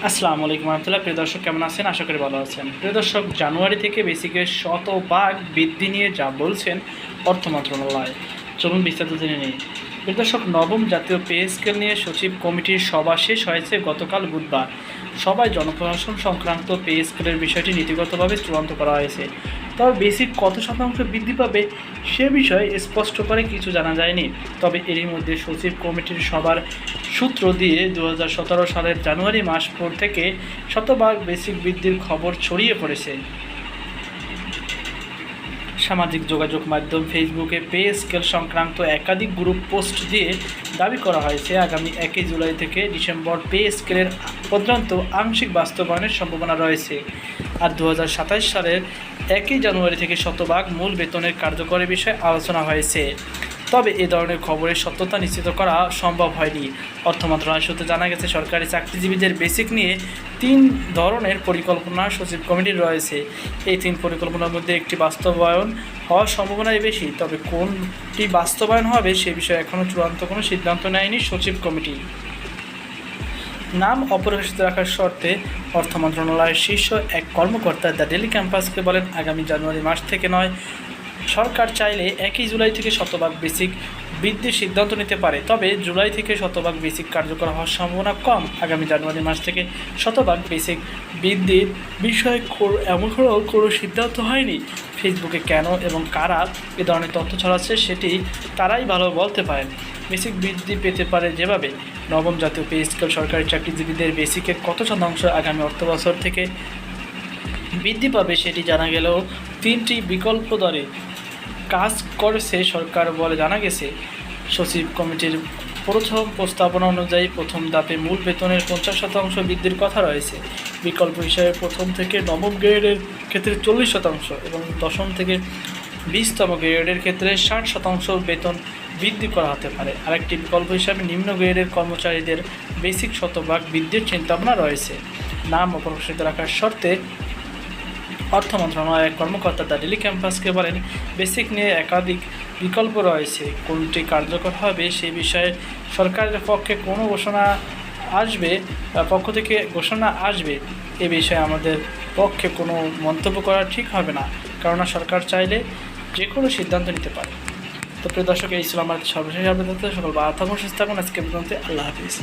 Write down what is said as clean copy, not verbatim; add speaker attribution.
Speaker 1: আসসালামু আলাইকুম রহমতুল্লাহ। প্রিয় দর্শক, কেমন আছেন? আশা করি ভালো আছেন। প্রিয় দর্শক, জানুয়ারি থেকে বেসিকের শতভাগ বৃদ্ধি নিয়ে যা বলছেন অর্থ মন্ত্রণালয়, চলুন বিস্তারিত জেনে নিই। প্রিয় দর্শক, নবম জাতীয় পে স্কেল নিয়ে সচিব কমিটির সভা শেষ হয়েছে গতকাল বুধবার। সভায় জনপ্রশাসন সংক্রান্ত পে স্কেলের বিষয়টি নীতিগতভাবে চূড়ান্ত করা হয়েছে। তবে বেসিক কত শতাংশ বৃদ্ধি পাবে সে বিষয়ে স্পষ্ট করে কিছু জানা যায়নি। তবে এরই মধ্যে সচিব কমিটির সভার সূত্র দিয়ে 2017 সালের জানুয়ারি মাস পর থেকে শতভাগ বেসিক বৃদ্ধির খবর ছড়িয়ে পড়েছে। সামাজিক যোগাযোগ মাধ্যম ফেসবুকে পে স্কেল সংক্রান্ত একাধিক গ্রুপ পোস্ট দিয়ে দাবি করা হয়েছে আগামী 1 জুলাই থেকে ডিসেম্বর পে স্কেলের পর্যন্ত আংশিক বাস্তবায়নের সম্ভাবনা রয়েছে। আর 2027 সালের 1 জানুয়ারি থেকে শতভাগ মূল বেতনের কার্যকরী বিষয়ে আলোচনা হয়েছে। তবে এ ধরনের খবরের সত্যতা নিশ্চিত করা সম্ভব হয়নি। অর্থ মন্ত্রণালয় সূত্রে জানা গেছে, সরকারি চাকরিজীবীদের বেসিক নিয়ে 3 ধরনের পরিকল্পনা সচিব কমিটির রয়েছে। এই 3 পরিকল্পনার মধ্যে একটি বাস্তবায়ন হওয়ার সম্ভাবনাই বেশি। তবে কোনটি বাস্তবায়ন হবে সে বিষয়ে এখনও চূড়ান্ত কোনো সিদ্ধান্ত নেয়নি সচিব কমিটি। নাম অপরিভাষিত রাখার শর্তে অর্থ মন্ত্রণালয়ের শীর্ষ এক কর্মকর্তা দ্য ডেইলি ক্যাম্পাসকে বলেন, আগামী জানুয়ারি মাস থেকে নয়, সরকার চাইলে 1 জুলাই থেকে শতভাগ বেসিক বৃদ্ধির সিদ্ধান্ত নিতে পারে। তবে জুলাই থেকে শতভাগ বেসিক কার্যকর হওয়ার সম্ভাবনা কম। আগামী জানুয়ারি মাস থেকে শতভাগ বেসিক বৃদ্ধির বিষয়ে এমনও কোনো সিদ্ধান্ত হয়নি। ফেসবুকে কেন এবং কারা এ ধরনের তথ্য ছড়াচ্ছে সেটি তারাই ভালো বলতে পারেন। বেসিক বৃদ্ধি পেতে পারে যেভাবে নবম জাতীয় পে স্কেল সরকারি চাকরিজীবীদের বেসিকের কত শতাংশ আগামী অর্থবছর থেকে বৃদ্ধি পাবে সেটি জানা গেলেও 3টি বিকল্প দরে কাজ করেছে সরকার বলে জানা গেছে। সচিব কমিটির প্রথম প্রস্তাবনা অনুযায়ী প্রথম ধাপে মূল বেতনের 50% বৃদ্ধির কথা রয়েছে। বিকল্প হিসাবে প্রথম থেকে নবম গ্রেডের ক্ষেত্রে 40% এবং দশম থেকে 20তম গ্রেডের ক্ষেত্রে 60% বেতন বৃদ্ধি করা হতে পারে। আরেকটি বিকল্প হিসাবে নিম্ন গ্রেডের কর্মচারীদের বেসিক শতভাগ বৃদ্ধির চিন্তাভাবনা রয়েছে। নাম অপ্রকাশিত রাখার শর্তে অর্থ মন্ত্রণালয়ের কর্মকর্তা দ্য ডেইলি ক্যাম্পাসকে বলেন, বেসিক নিয়ে একাধিক বিকল্প রয়েছে। কোনটি কার্যকর হবে সে বিষয়ে সরকারের পক্ষে পক্ষ থেকে ঘোষণা আসবে এ বিষয়ে আমাদের পক্ষে কোনো মন্তব্য করা ঠিক হবে না, কেননা সরকার চাইলে যে কোনো সিদ্ধান্ত নিতে পারে। তো প্রিয় দর্শক, এই ছিল আমার সর্বশেষ আপডেট। সকল ভালো থাকুন, সুস্থ থাকুন। আজকে পর্যন্ত আল্লাহ হাফিজ।